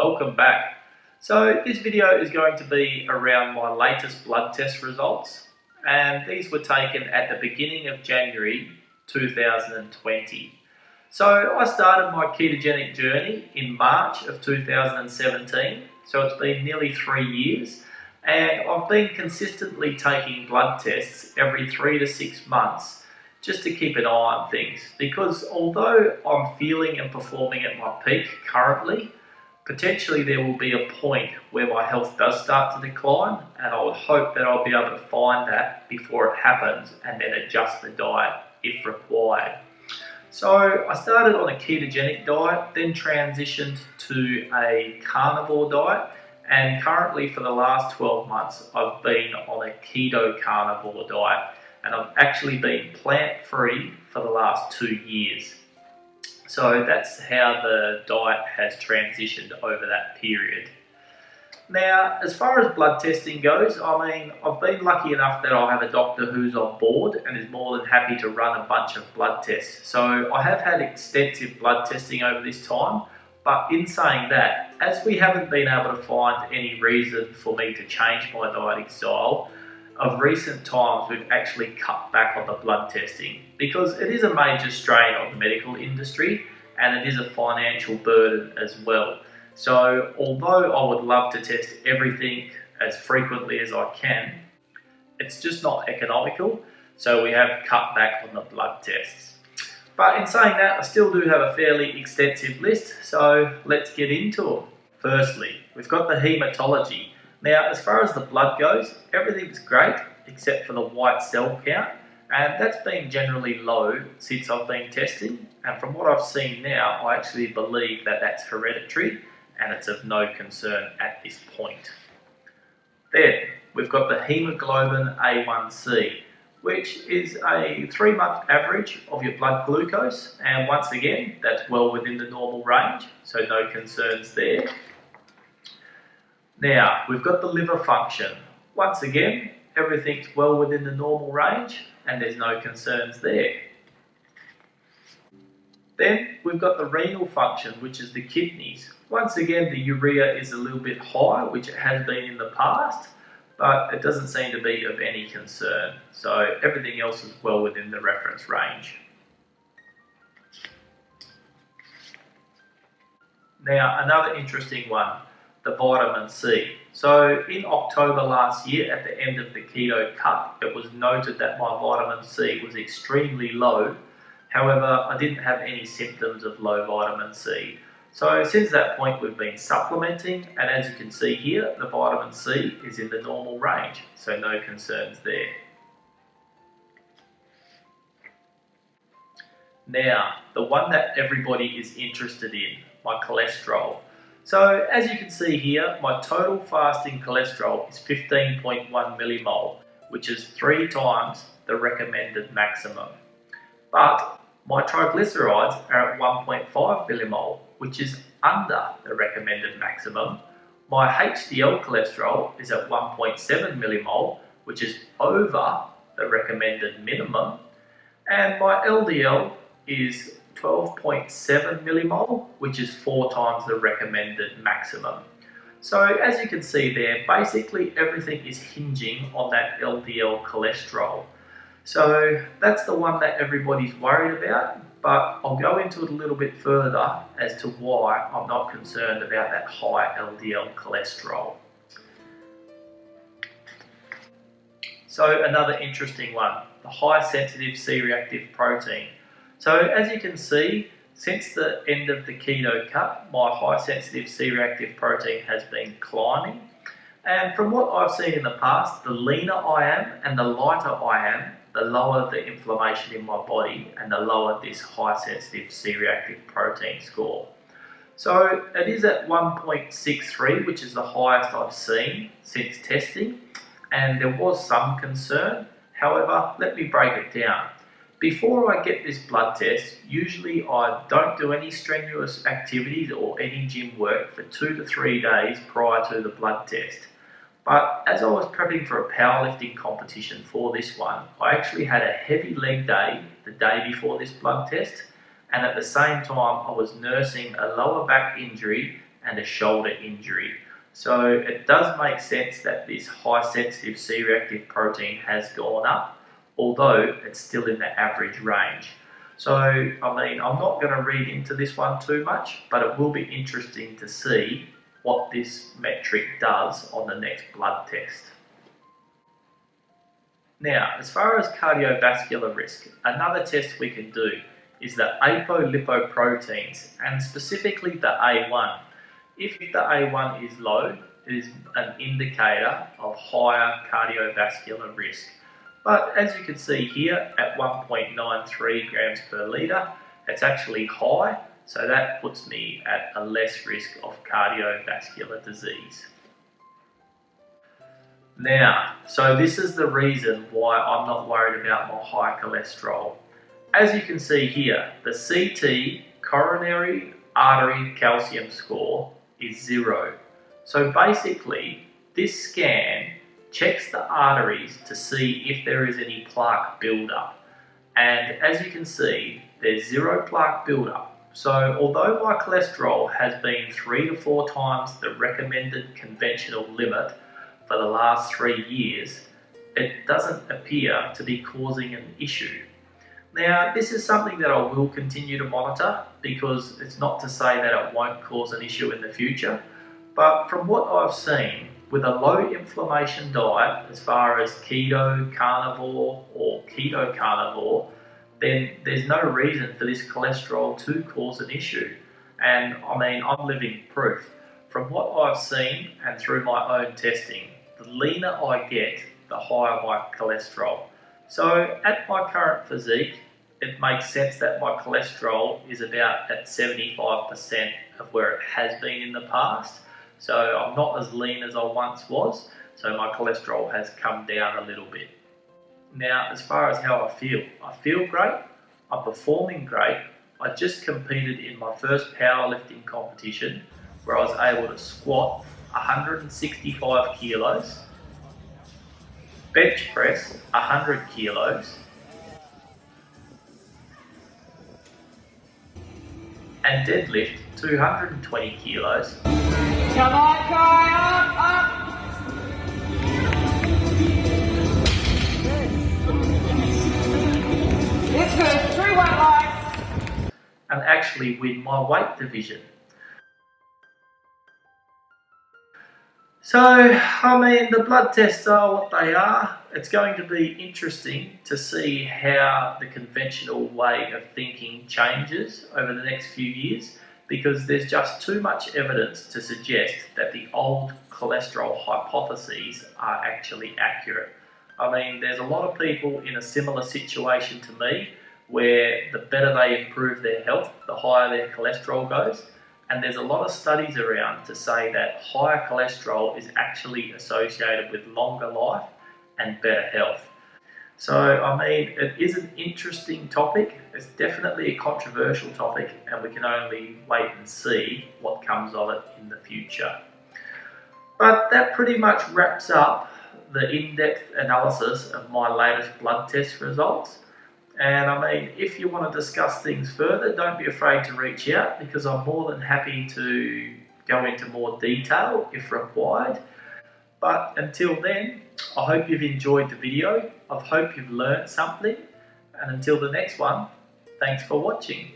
Welcome back. So this video is going to be around my latest blood test results, and these were taken at the beginning of January 2020. So I started my ketogenic journey in March of 2017, so it's been nearly 3 years, and I've been consistently taking blood tests every 3 to 6 months just to keep an eye on things, because although I'm feeling and performing at my peak currently, potentially there will be a point where my health does start to decline, and I would hope that I'll be able to find that before it happens and then adjust the diet if required. So I started on a ketogenic diet, then transitioned to a carnivore diet, and currently for the last 12 months I've been on a keto carnivore diet, and I've actually been plant-free for the last 2 years. So that's how the diet has transitioned over that period. Now, as far as blood testing goes, I've been lucky enough that I have a doctor who's on board and is more than happy to run a bunch of blood tests. So I have had extensive blood testing over this time, but in saying that, as we haven't been able to find any reason for me to change my dieting style, of recent times we've actually cut back on the blood testing because it is a major strain on the medical industry and it is a financial burden as well. So although I would love to test everything as frequently as I can, it's just not economical, so we have cut back on the blood tests. But in saying that, I still do have a fairly extensive list, so let's get into them. Firstly, we've got the hematology. Now, as far as the blood goes, everything's great except for the white cell count, and that's been generally low since I've been testing, and from what I've seen now, I actually believe that that's hereditary and it's of no concern at this point. Then, we've got the hemoglobin A1C, which is a 3-month average of your blood glucose, and once again, that's well within the normal range, so no concerns there. Now, we've got the liver function. Once again, everything's well within the normal range and there's no concerns there. Then we've got the renal function, which is the kidneys. Once again, the urea is a little bit high, which it has been in the past, but it doesn't seem to be of any concern. So everything else is well within the reference range. Now, another interesting one, the vitamin C. So in October last year, at the end of the keto cut, it was noted that my vitamin C was extremely low. However, I didn't have any symptoms of low vitamin C. So since that point, we've been supplementing, and as you can see here, the vitamin C is in the normal range, so no concerns there. Now, the one that everybody is interested in, my cholesterol. So as you can see here, my total fasting cholesterol is 15.1 millimole, which is 3 times the recommended maximum. But my triglycerides are at 1.5 millimole, which is under the recommended maximum. My HDL cholesterol is at 1.7 millimole, which is over the recommended minimum. And my LDL is 12.7 millimole, which is 4 times the recommended maximum. So as you can see there, basically everything is hinging on that LDL cholesterol. So that's the one that everybody's worried about, but I'll go into it a little bit further as to why I'm not concerned about that high LDL cholesterol. So another interesting one, the high sensitive C-reactive protein. So as you can see, since the end of the keto cut, my high sensitive C-reactive protein has been climbing. And from what I've seen in the past, the leaner I am and the lighter I am, the lower the inflammation in my body and the lower this high sensitive C-reactive protein score. So it is at 1.63, which is the highest I've seen since testing, and there was some concern. However, let me break it down. Before I get this blood test, usually I don't do any strenuous activities or any gym work for 2 to 3 days prior to the blood test. But as I was prepping for a powerlifting competition for this one, I actually had a heavy leg day the day before this blood test, and at the same time I was nursing a lower back injury and a shoulder injury. So it does make sense that this high sensitive C-reactive protein has gone up, although it's still in the average range. So, I mean, I'm not going to read into this one too much, but it will be interesting to see what this metric does on the next blood test. Now, as far as cardiovascular risk, another test we can do is the apolipoproteins, and specifically the A1. If the A1 is low, it is an indicator of higher cardiovascular risk. But as you can see here, at 1.93 grams per litre, it's actually high, so that puts me at a less risk of cardiovascular disease. Now, so this is the reason why I'm not worried about my high cholesterol. As you can see here, the CT, coronary artery calcium score, is 0. So basically, this scan checks the arteries to see if there is any plaque buildup. And as you can see, there's 0 plaque buildup. So although my cholesterol has been 3 to 4 times the recommended conventional limit for the last 3 years, it doesn't appear to be causing an issue. Now, this is something that I will continue to monitor, because it's not to say that it won't cause an issue in the future. But from what I've seen, with a low inflammation diet, as far as keto, carnivore, or keto carnivore, then there's no reason for this cholesterol to cause an issue. And I mean, I'm living proof. From what I've seen and through my own testing, the leaner I get, the higher my cholesterol. So at my current physique, it makes sense that my cholesterol is about at 75% of where it has been in the past. So I'm not as lean as I once was, so my cholesterol has come down a little bit. Now, as far as how I feel great, I'm performing great. I just competed in my first powerlifting competition where I was able to squat 165 kilos, bench press 100 kilos, and deadlift 220 kilos. Come on, Kai, up! It's good, 3 white lights. And actually win my weight division. So, I mean, the blood tests are what they are. It's going to be interesting to see how the conventional way of thinking changes over the next few years, because there's just too much evidence to suggest that the old cholesterol hypotheses are actually accurate. I mean, there's a lot of people in a similar situation to me, where the better they improve their health, the higher their cholesterol goes. And there's a lot of studies around to say that higher cholesterol is actually associated with longer life and better health. So, I mean, it is an interesting topic. It's definitely a controversial topic, and we can only wait and see what comes of it in the future. But that pretty much wraps up the in-depth analysis of my latest blood test results. And I mean, if you want to discuss things further, don't be afraid to reach out, because I'm more than happy to go into more detail if required. But until then, I hope you've enjoyed the video. I hope you've learned something. And until the next one, thanks for watching.